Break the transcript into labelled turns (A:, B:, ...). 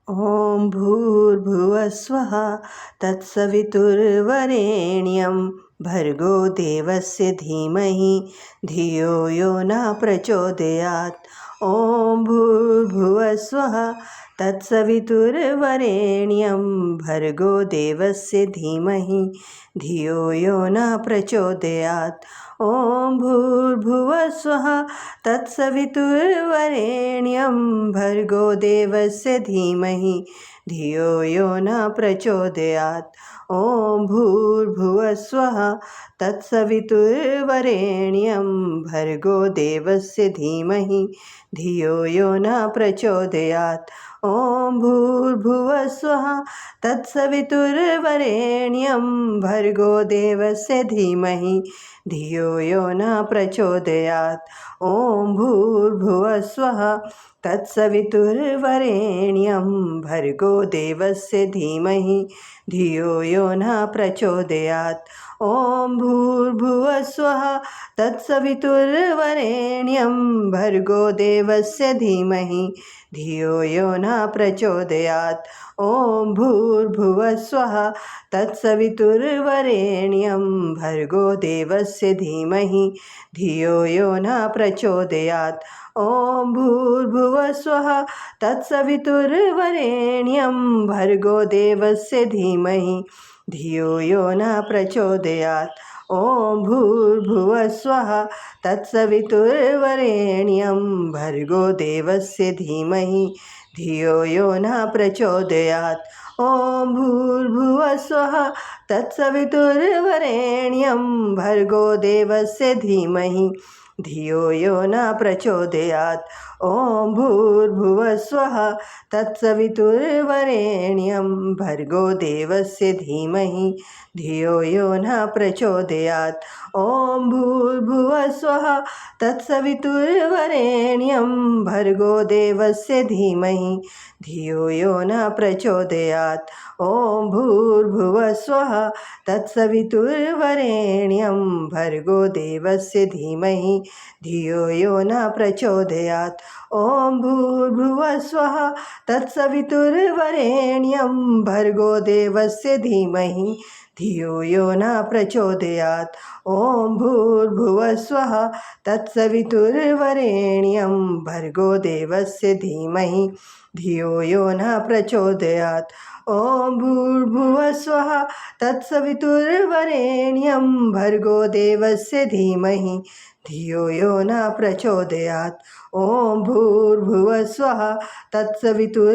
A: ॐ भूर्भुवः स्वः तत्सवितुर्वरेण्यं भर्गो देवस्य धीमहि धियो यो न प्रचोदयात्। ॐ भूर्भुवः स्वः तत्सवितुर्वरेण्यं भर्गो देवस्य धीमहि धियो यो न प्रचोदयात्। ॐ भूर्भुवः स्वः तत्सवितुर्वरेण्यं भर्गो देवस्य धीमहि धियो यो न प्रचोदयात्। ॐ भूर्भुवः स्वः तत्सवितुर्वरेण्यं भर्गो देवस्य धीमहि धियो यो न प्रचोदयात्। ॐ भूर्भुवः स्वः तत्सवितुर्वरेण्यं भर्गो देवस्य धीमहि धियो यो न प्रचोदयात्। ॐ भूर्भुवः स्वः तत्सवितुर्वरेण्यं भर्गो देवस्य धीमहि धियो यो न प्रचोदयात्। ॐ भूर्भुवः स्वः तत्सवितुर्वरेण्यं भर्गो देवस्य धीमहि धियो यो न प्रचोदयात्। ॐ भूर्भुवः स्वः तत्सवितुर्वरेण्यं भर्गो देवस्य धीमहि धियो यो न प्रचोदयात्। ॐ भूर्भुवः स्वः तत्सवितुर्वरेण्यं भर्गो देवस्य धीमहि धियो यो न प्रचोदयात्। ॐ भूर्भुवः स्वः तत्सवितुर्वरेण्यं भर्गो देवस्य धीमहि धियो यो न प्रचोदयात्। ॐ भूर्भुवः स्वः तत्सवितुर्वरेण्यं भर्गो देवस्य धीमहि धियो यो न प्रचोदयात्। ॐ भूर्भुवः स्वः तत्सवितुर्वरेण्यं भर्गो देवस्य धीमहि धियो यो न प्रचोदयात्। ॐ भूर्भुवः स्वः तत्सवितुर्वरेण्यं भर्गो देवस्य धीमहि धियो यो न प्रचोदयात्। ॐ भूर्भुवः स्वः तत्सवितुर्वरेण्यं भर्गो देवस्य धीमहि धियो यो न प्रचोदयात्। ॐ भूर्भुवः स्वः तत्सवितुर्वरेण्यं भर्गो देवस्य धीमहि धियो यो न प्रचोदयात्। ॐ भूर्भुवः स्वः तत्सवितुर्वरेण्यं भर्गो देवस्य धीमहि धियो यो न प्रचोदयात्। ॐ भूर्भुवः स्वः तत्सवितुर्वरेण्यं भर्गो देवस्य धीमहि धियो यो न प्रचोदयात्। ॐ भूर्भुवः स्वः तत्सवितुर्